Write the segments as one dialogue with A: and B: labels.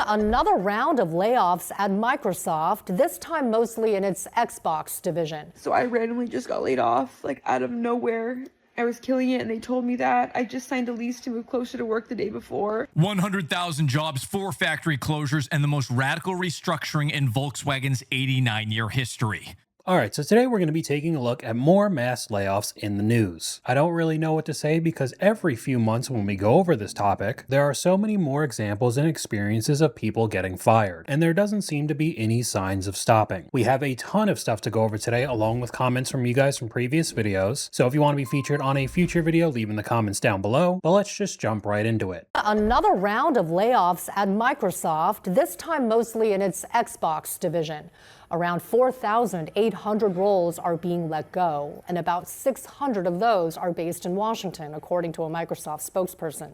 A: Another round of layoffs at Microsoft, this time mostly in its Xbox division.
B: So I randomly just got laid off, like out of nowhere. I was killing it and they told me that. I just signed a lease to move closer to work the day before.
C: 100,000 jobs, 4 factory closures, and the most radical restructuring in Volkswagen's 89-year history.
D: Alright, so today we're going to be taking a look at more mass layoffs in the news. I don't really know what to say because every few months when we go over this topic, there are so many more examples and experiences of people getting fired, and there doesn't seem to be any signs of stopping. We have a ton of stuff to go over today along with comments from you guys from previous videos, so if you want to be featured on a future video, leave in the comments down below, but let's just jump right into it.
A: Another round of layoffs at Microsoft, this time mostly in its Xbox division. Around 4,800 roles are being let go, and about 600 of those are based in Washington, according to a Microsoft spokesperson.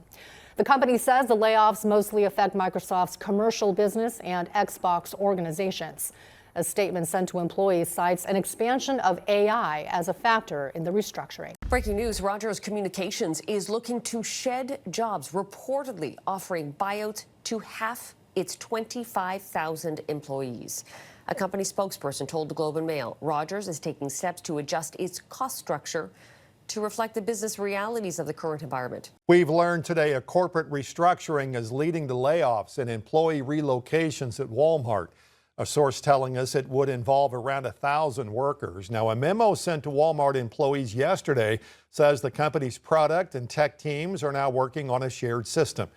A: The company says the layoffs mostly affect Microsoft's commercial business and Xbox organizations. A statement sent to employees cites an expansion of AI as a factor in the restructuring.
E: Breaking news, Rogers Communications is looking to shed jobs, reportedly offering buyouts to half its 25,000 employees. A company spokesperson told the Globe and Mail Rogers is taking steps to adjust its cost structure to reflect the business realities of the current environment.
F: We've learned today a corporate restructuring is leading to layoffs and employee relocations at Walmart. A source telling us it would involve around 1,000 workers. Now, a memo sent to Walmart employees yesterday says the company's product and tech teams are now working on a shared system,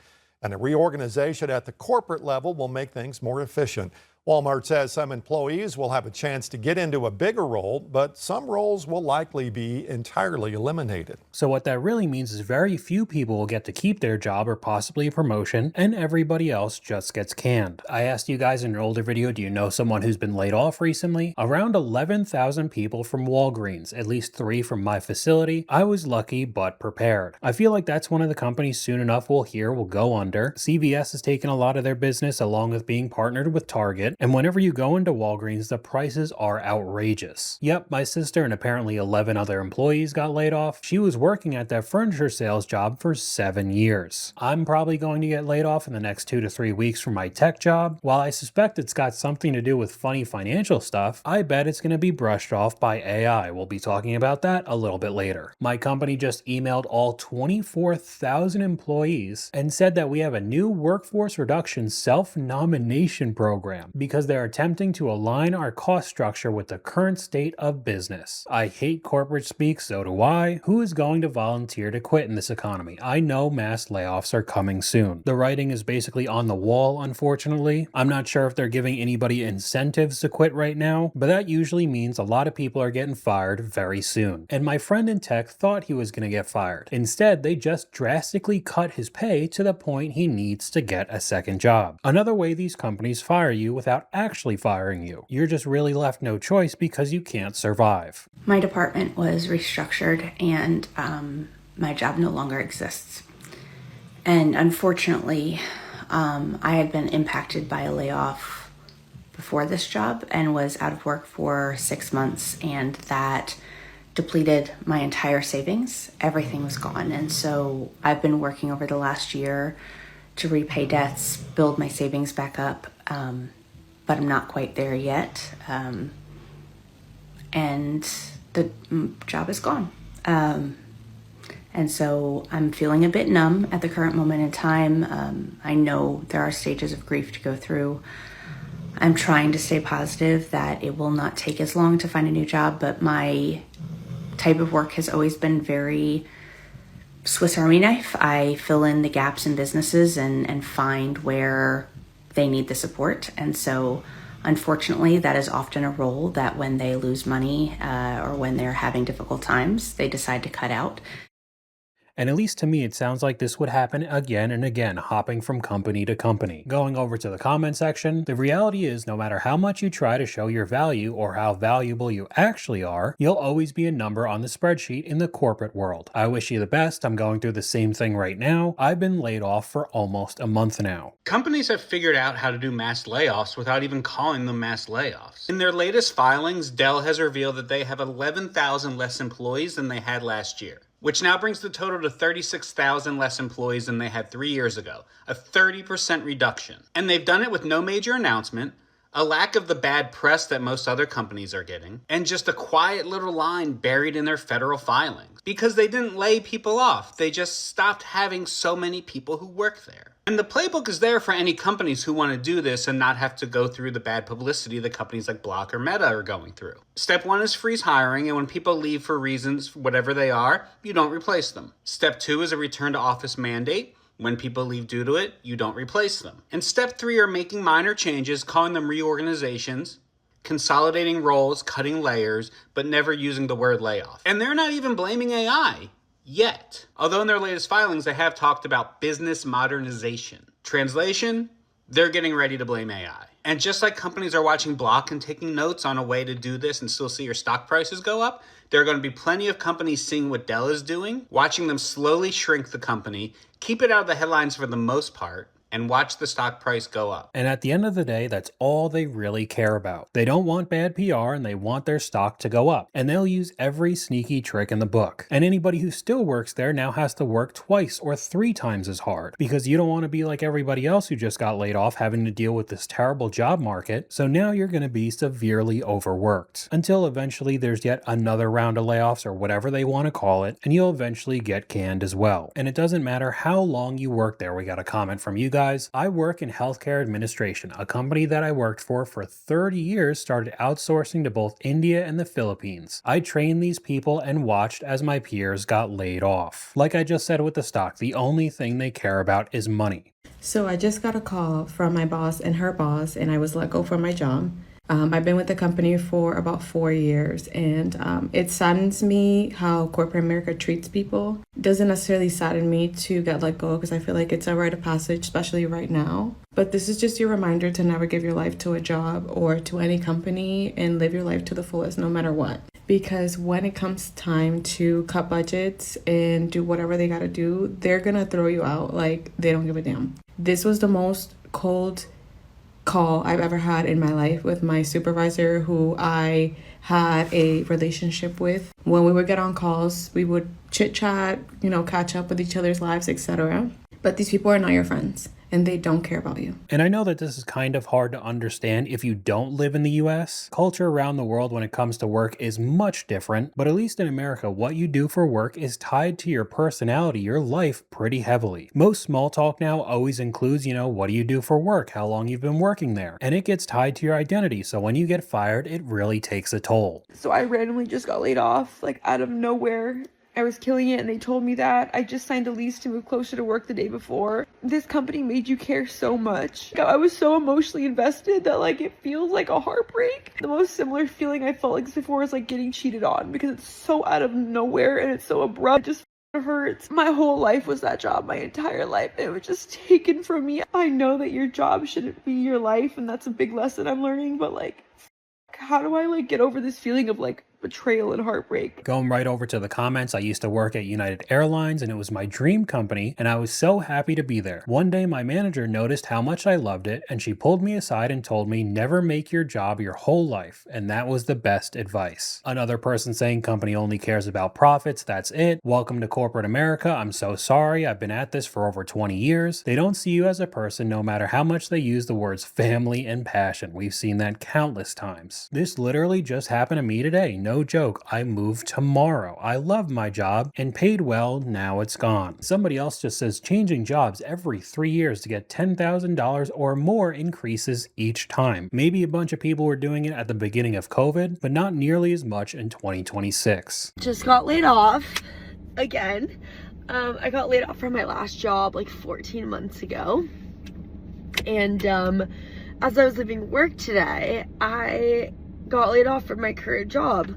F: and a reorganization at the corporate level will make things more efficient. Walmart says some employees will have a chance to get into a bigger role, but some roles will likely be entirely eliminated.
D: So what that really means is very few people will get to keep their job or possibly a promotion, and everybody else just gets canned. I asked you guys in an older video, do you know someone who's been laid off recently? Around 11,000 people from Walgreens, at least 3 from my facility. I was lucky but prepared. I feel like that's one of the companies soon enough we'll hear will go under. CVS has taken a lot of their business along with being partnered with Target. And whenever you go into Walgreens, the prices are outrageous. Yep, my sister and apparently 11 other employees got laid off. She was working at that furniture sales job for 7 years. I'm probably going to get laid off in the next 2 to 3 weeks from my tech job. While I suspect it's got something to do with funny financial stuff, I bet it's going to be brushed off by AI. We'll be talking about that a little bit later. My company just emailed all 24,000 employees and said that we have a new workforce reduction self-nomination program because they're attempting to align our cost structure with the current state of business. I hate corporate speak, so do I. Who is going to volunteer to quit in this economy? I know mass layoffs are coming soon. The writing is basically on the wall, unfortunately. I'm not sure if they're giving anybody incentives to quit right now, but that usually means a lot of people are getting fired very soon. And my friend in tech thought he was going to get fired. Instead, they just drastically cut his pay to the point he needs to get a second job. Another way these companies fire you without actually firing you. You're just really left no choice because you can't survive.
G: My department was restructured and my job no longer exists. And unfortunately, I had been impacted by a layoff before this job and was out of work for 6 months, and that depleted my entire savings. Everything was gone. And so I've been working over the last year to repay debts, build my savings back up. But I'm not quite there yet, and the job is gone. And so I'm feeling a bit numb at the current moment in time. I know there are stages of grief to go through. I'm trying to stay positive that it will not take as long to find a new job, but my type of work has always been very Swiss Army knife. I fill in the gaps in businesses and find where they need the support. And so unfortunately, that is often a role that when they lose money or when they're having difficult times, they decide to cut out.
D: And at least to me, it sounds like this would happen again and again, hopping from company to company. Going over to the comment section, the reality is no matter how much you try to show your value or how valuable you actually are, you'll always be a number on the spreadsheet in the corporate world. I wish you the best. I'm going through the same thing right now. I've been laid off for almost a month now.
H: Companies have figured out how to do mass layoffs without even calling them mass layoffs. In their latest filings, Dell has revealed that they have 11,000 less employees than they had last year. which now brings the total to 36,000 less employees than they had 3 years ago, a 30% reduction. And they've done it with no major announcement, a lack of the bad press that most other companies are getting, and just a quiet little line buried in their federal filings. Because they didn't lay people off, they just stopped having so many people who work there. And the playbook is there for any companies who want to do this and not have to go through the bad publicity that companies like Block or Meta are going through. Step 1 is freeze hiring, and when people leave for reasons, whatever they are, you don't replace them. Step 2 is a return to office mandate. When people leave due to it, you don't replace them. And step 3 are making minor changes, calling them reorganizations, consolidating roles, cutting layers, but never using the word layoff. And they're not even blaming AI yet. Although in their latest filings, they have talked about business modernization. Translation, they're getting ready to blame AI. And just like companies are watching Block and taking notes on a way to do this and still see your stock prices go up, there are going to be plenty of companies seeing what Dell is doing, watching them slowly shrink the company, keep it out of the headlines for the most part, and watch the stock price go up.
D: And at the end of the day, that's all they really care about. They don't want bad PR and they want their stock to go up. And they'll use every sneaky trick in the book. And anybody who still works there now has to work twice or 3 times as hard, because you don't want to be like everybody else who just got laid off having to deal with this terrible job market. So now you're going to be severely overworked until eventually there's yet another round of layoffs or whatever they want to call it, and you'll eventually get canned as well. And it doesn't matter how long you work there. We got a comment from you guys. I work in healthcare administration. A company that I worked for 30 years started outsourcing to both India and the Philippines. I trained these people and watched as my peers got laid off. Like I just said with the stock, the only thing they care about is money.
I: So I just got a call from my boss and her boss, and I was let go from my job. I've been with the company for about 4 years, and it saddens me how corporate America treats people. It doesn't necessarily sadden me to get let go because I feel like it's a rite of passage, especially right now. But this is just your reminder to never give your life to a job or to any company and live your life to the fullest no matter what. Because when it comes time to cut budgets and do whatever they gotta do, they're gonna throw you out like they don't give a damn. This was the most cold call I've ever had in my life with my supervisor, who I had a relationship with. When we would get on calls, we would chit chat, catch up with each other's lives, etc. But these people are not your friends, and they don't care about you.
D: And I know that this is kind of hard to understand if you don't live in the US. Culture around the world when it comes to work is much different, but at least in America, what you do for work is tied to your personality, your life, pretty heavily. Most small talk now always includes, what do you do for work, how long you've been working there, and it gets tied to your identity, so when you get fired, it really takes a toll.
B: So I randomly just got laid off, out of nowhere. I was killing it and they told me that. I just signed a lease to move closer to work the day before. This company made you care so much. I was so emotionally invested that it feels like a heartbreak. The most similar feeling I felt like before is getting cheated on, because it's so out of nowhere and it's so abrupt. It just hurts. My whole life was that job, my entire life. It was just taken from me. I know that your job shouldn't be your life, and that's a big lesson I'm learning, but how do I get over this feeling of betrayal and heartbreak?
D: Going right over to the comments, I used to work at United Airlines and it was my dream company, and I was so happy to be there. One day my manager noticed how much I loved it, and she pulled me aside and told me never make your job your whole life, and that was the best advice. Another person saying company only cares about profits, that's it. Welcome to corporate America. I'm so sorry. I've been at this for over 20 years. They don't see you as a person no matter how much they use the words family and passion. We've seen that countless times. This literally just happened to me today. No joke, I moved tomorrow. I love my job and paid well, now it's gone. Somebody else just says changing jobs every 3 years to get $10,000 or more increases each time. Maybe a bunch of people were doing it at the beginning of COVID, but not nearly as much in 2026.
B: Just got laid off again. I got laid off from my last job 14 months ago. And as I was leaving work today, I got laid off from my current job.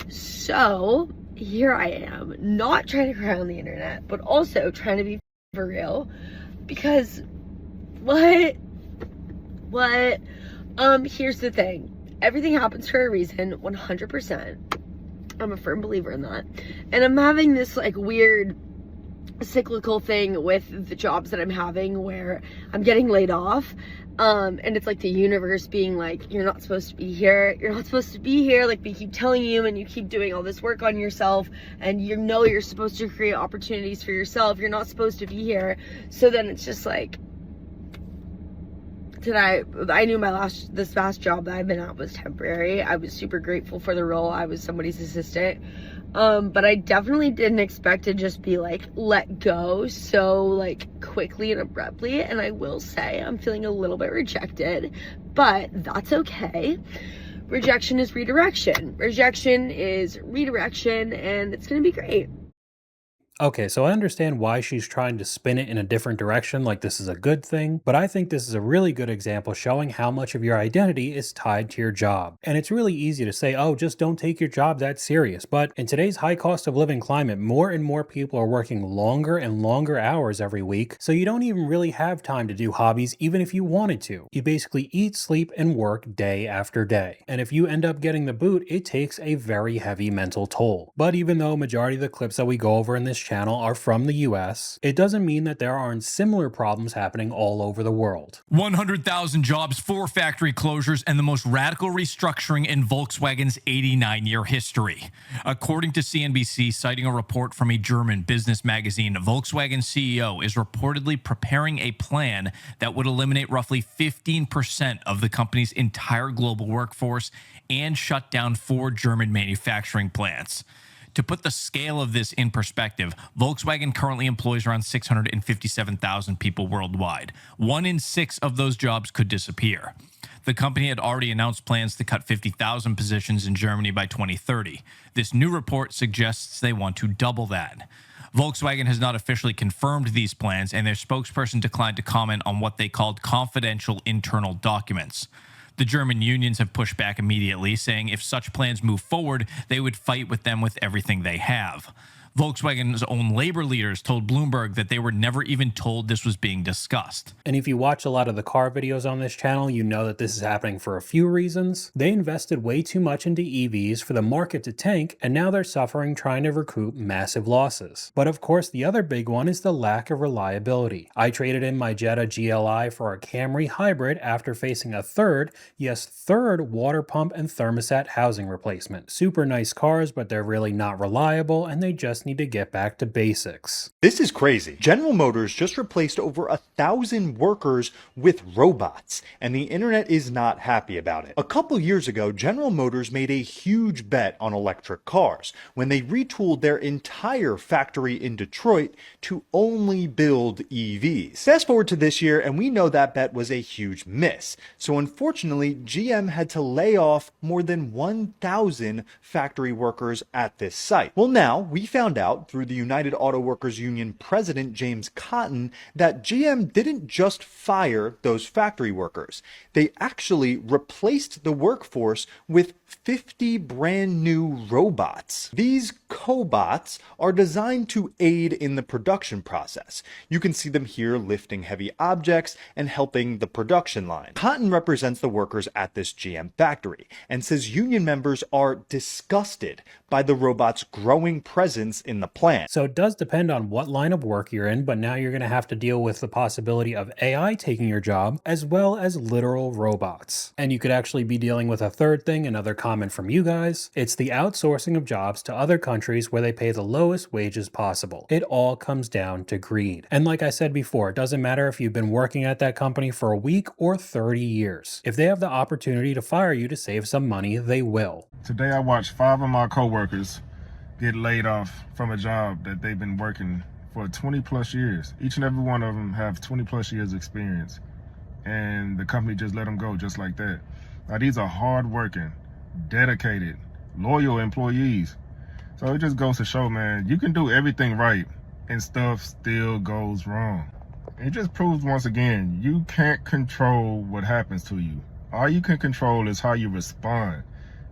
B: So here I am, not trying to cry on the internet, but also trying to be for real, because what? Here's the thing. Everything happens for a reason, 100%. I'm a firm believer in that. And I'm having this weird cyclical thing with the jobs that I'm having where I'm getting laid off. And it's like the universe being like, you're not supposed to be here. You're not supposed to be here. Like, we keep telling you, and you keep doing all this work on yourself, and you know you're supposed to create opportunities for yourself. You're not supposed to be here. So then it's just like, I knew this last job that I've been at was temporary. I was super grateful for the role. I was somebody's assistant. But I definitely didn't expect to just be like let go so like quickly and abruptly. And I will say I'm feeling a little bit rejected, but that's okay. Rejection is redirection. Rejection is redirection, and it's gonna be great.
D: Okay, so I understand why she's trying to spin it in a different direction, like this is a good thing, but I think this is a really good example showing how much of your identity is tied to your job. And it's really easy to say, oh, just don't take your job that serious. But in today's high cost of living climate, more and more people are working longer and longer hours every week, so you don't even really have time to do hobbies even if you wanted to. You basically eat, sleep, and work day after day. And if you end up getting the boot, it takes a very heavy mental toll. But even though majority of the clips that we go over in this channel are from the US, it doesn't mean that there aren't similar problems happening all over the world.
C: 100,000 jobs, 4 factory closures, and the most radical restructuring in Volkswagen's 89-year history. According to CNBC, citing a report from a German business magazine, Volkswagen CEO is reportedly preparing a plan that would eliminate roughly 15% of the company's entire global workforce and shut down 4 German manufacturing plants. To put the scale of this in perspective, Volkswagen currently employs around 657,000 people worldwide. 1 in 6 of those jobs could disappear. The company had already announced plans to cut 50,000 positions in Germany by 2030. This new report suggests they want to double that. Volkswagen has not officially confirmed these plans, and their spokesperson declined to comment on what they called confidential internal documents. The German unions have pushed back immediately, saying if such plans move forward, they would fight with them with everything they have. Volkswagen's own labor leaders told Bloomberg that they were never even told this was being discussed.
D: And if you watch a lot of the car videos on this channel, you know that this is happening for a few reasons. They invested way too much into EVs for the market to tank, and now they're suffering trying to recoup massive losses. But of course, the other big one is the lack of reliability. I traded in my Jetta GLI for a Camry hybrid after facing a third water pump and thermostat housing replacement. Super nice cars, but they're really not reliable, and they just need to get back to basics.
J: This is crazy. General Motors just replaced over 1,000 workers with robots, and the internet is not happy about it. A couple years ago, General Motors made a huge bet on electric cars when they retooled their entire factory in Detroit to only build EVs. Fast forward to this year, and we know that bet was a huge miss. So unfortunately, GM had to lay off more than 1,000 factory workers at this site. Well, now we found out through the United Auto Workers Union president James Cotton that GM didn't just fire those factory workers. They actually replaced the workforce with 50 brand new robots. These cobots are designed to aid in the production process. You can see them here lifting heavy objects and helping the production line. Cotton represents the workers at this GM factory and says union members are disgusted by the robots' growing presence in the plant.
D: So it does depend on what line of work you're in, but now you're going to have to deal with the possibility of AI taking your job as well as literal robots. And you could actually be dealing with a third thing, another comment from you guys. It's the outsourcing of jobs to other countries where they pay the lowest wages possible. It all comes down to greed. And like I said before, it doesn't matter if you've been working at that company for a week or 30 years. If they have the opportunity to fire you to save some money, they will.
K: Today I watched 5 of my coworkers get laid off from a job that they've been working for 20 plus years. Each and every one of them have 20 plus years experience, and the company just let them go just like that. Now these are hard-working, dedicated, loyal employees. So it just goes to show, man, you can do everything right and stuff still goes wrong. It just proves once again, you can't control what happens to you. All you can control is how you respond.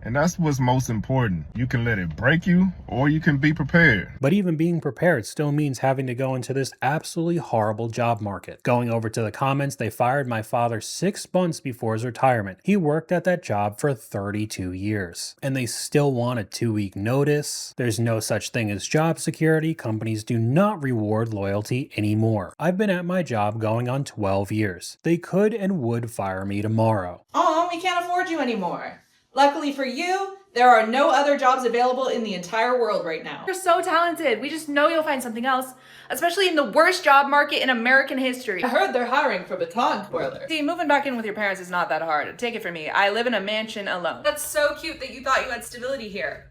K: And that's what's most important. You can let it break you, or you can be prepared.
D: But even being prepared still means having to go into this absolutely horrible job market. Going over to the comments, they fired my father 6 months before his retirement. He worked at that job for 32 years. And they still want a 2-week notice. There's no such thing as job security. Companies do not reward loyalty anymore. I've been at my job going on 12 years. They could and would fire me tomorrow.
L: Oh, we can't afford you anymore. Luckily for you, there are no other jobs available in the entire world right now.
M: You're so talented. We just know you'll find something else, especially in the worst job market in American history.
L: I heard they're hiring for baton twirlers.
M: See, moving back in with your parents is not that hard. Take it from me. I live in a mansion alone.
L: That's so cute that you thought you had stability here.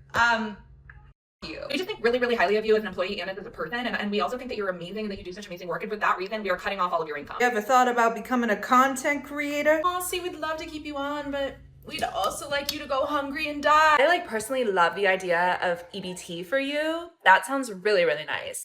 L: You. We just think really, really highly of you as an employee and as a person, and we also think that you're amazing and that you do such amazing work, and for that reason, we are cutting off all of your income.
N: You ever thought about becoming a content creator?
M: Oh, see, we'd love to keep you on, but we'd also like you to go hungry and die. I personally love the idea of EBT for you. That sounds really, really nice.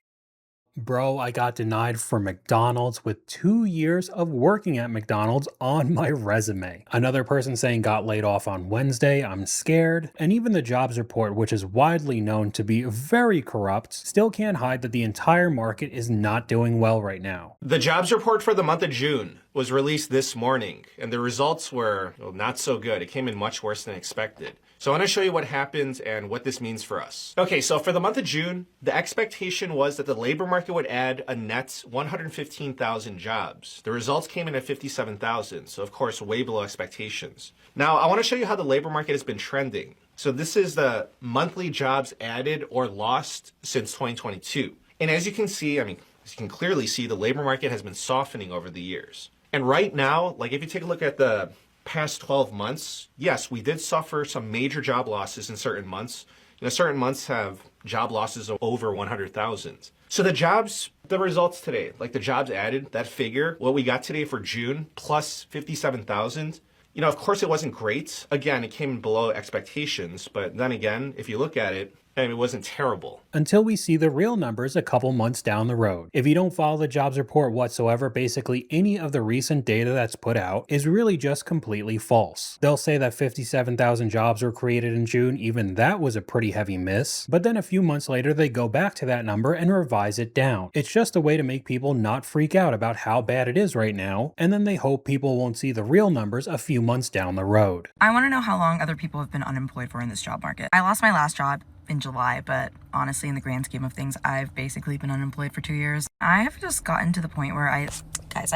D: Bro, I got denied for McDonald's with 2 years of working at McDonald's on my resume. Another person saying got laid off on Wednesday, I'm scared. And even the jobs report, which is widely known to be very corrupt, still can't hide that the entire market is not doing well right now.
O: The jobs report for the month of June was released this morning, and the results were not so good. It came in much worse than expected. So I want to show you what happened and what this means for us. Okay, so for the month of June, the expectation was that the labor market would add a net 115,000 jobs. The results came in at 57,000, so of course way below expectations. Now I want to show you how the labor market has been trending. So this is the monthly jobs added or lost since 2022. And as you can see, as you can clearly see, the labor market has been softening over the years. And right now, if you take a look at the past 12 months, yes, we did suffer some major job losses in certain months. Certain months have job losses of over 100,000. So the results today, the jobs added, that figure, what we got today for June, plus 57,000, of course it wasn't great. Again, it came in below expectations, but then again, if you look at it, it wasn't terrible.
D: Until we see the real numbers a couple months down the road. If you don't follow the jobs report whatsoever, basically any of the recent data that's put out is really just completely false. They'll say that 57,000 jobs were created in June, even that was a pretty heavy miss, but then a few months later they go back to that number and revise it down. It's just a way to make people not freak out about how bad it is right now, and then they hope people won't see the real numbers a few months down the road.
P: I want to know how long other people have been unemployed for in this job market. I lost my last job in July, but honestly, in the grand scheme of things, I've basically been unemployed for 2 years. I have just gotten to the point where I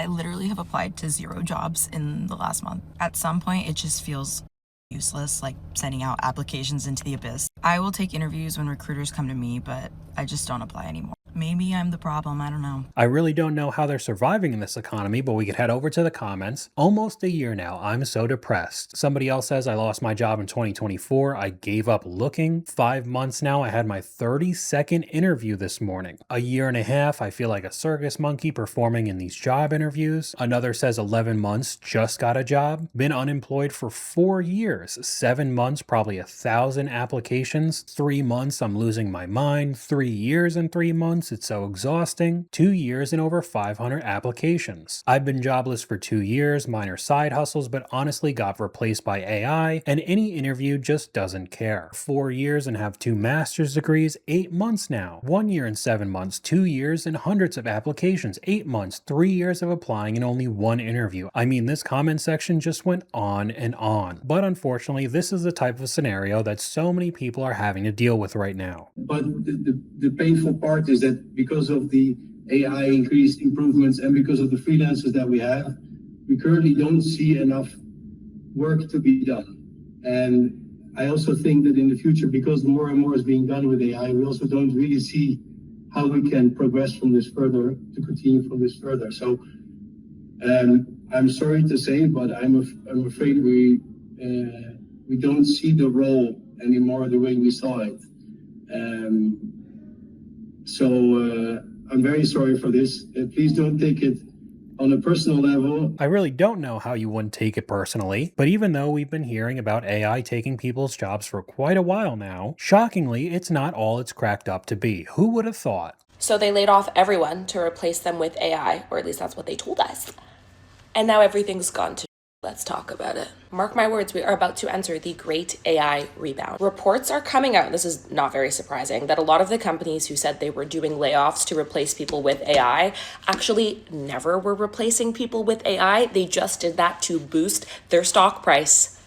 P: literally have applied to 0 jobs in the last month. At some point, it just feels useless, sending out applications into the abyss. I will take interviews when recruiters come to me, but I just don't apply anymore. Maybe I'm the problem, I don't know.
D: I really don't know how they're surviving in this economy, but we could head over to the comments. Almost a year now, I'm so depressed. Somebody else says I lost my job in 2024. I gave up looking. 5 months now, I had my 32nd interview this morning. A year and a half, I feel like a circus monkey performing in these job interviews. Another says 11 months, just got a job. Been unemployed for 4 years. 7 months, probably 1,000 applications. 3 months, I'm losing my mind. 3 years and 3 months, it's so exhausting. 2 years and over 500 applications. I've been jobless for 2 years, minor side hustles, but honestly got replaced by AI, and any interview just doesn't care. 4 years and have 2 master's degrees, 8 months now. 1 year and 7 months, 2 years and hundreds of applications, 8 months, 3 years of applying and only 1 interview. This comment section just went on and on. But unfortunately, this is the type of scenario that so many people are having to deal with right now.
Q: But the painful part is that because of the AI increased improvements and because of the freelancers that we have, we currently don't see enough work to be done. And I also think that in the future, because more and more is being done with AI, we also don't really see how we can progress from this further, to continue from this further. So I'm sorry to say, but I'm afraid we don't see the role anymore the way we saw it. So I'm very sorry for this. Please don't take it on a personal level.
D: I really don't know how you wouldn't take it personally, but even though we've been hearing about AI taking people's jobs for quite a while now, shockingly, it's not all it's cracked up to be. Who would have thought?
R: So they laid off everyone to replace them with AI, or at least that's what they told us. And now everything's gone to
M: Let's talk about it. Mark my words, we are about to enter the great AI rebound. Reports are coming out, this is not very surprising, that a lot of the companies who said they were doing layoffs to replace people with AI actually never were replacing people with AI. They just did that to boost their stock price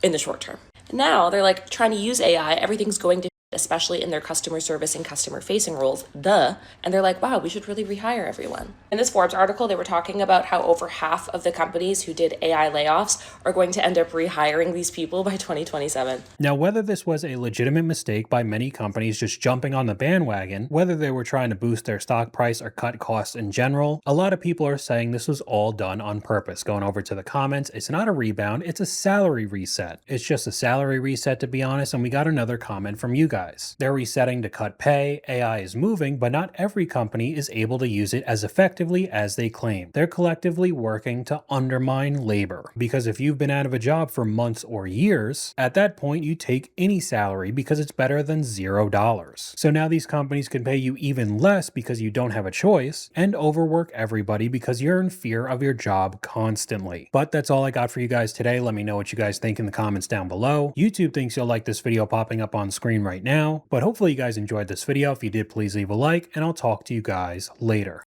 M: in the short term. Now they're like trying to use AI, everything's going to, especially in their customer service and customer facing roles, and they're like, wow, we should really rehire everyone. In this Forbes article, they were talking about how over half of the companies who did AI layoffs are going to end up rehiring these people by 2027.
D: Now, whether this was a legitimate mistake by many companies just jumping on the bandwagon, whether they were trying to boost their stock price or cut costs in general, a lot of people are saying this was all done on purpose. Going over to the comments, it's not a rebound, it's a salary reset. It's just a salary reset, to be honest, and we got another comment from you guys. They're resetting to cut pay, AI is moving, but not every company is able to use it as effectively as they claim. They're collectively working to undermine labor, because if you've been out of a job for months or years, at that point you take any salary because it's better than $0. So now these companies can pay you even less because you don't have a choice, and overwork everybody because you're in fear of your job constantly. But that's all I got for you guys today. Let me know what you guys think in the comments down below. YouTube thinks you'll like this video popping up on screen right now, but hopefully you guys enjoyed this video. If you did, please leave a like, and I'll talk to you guys later.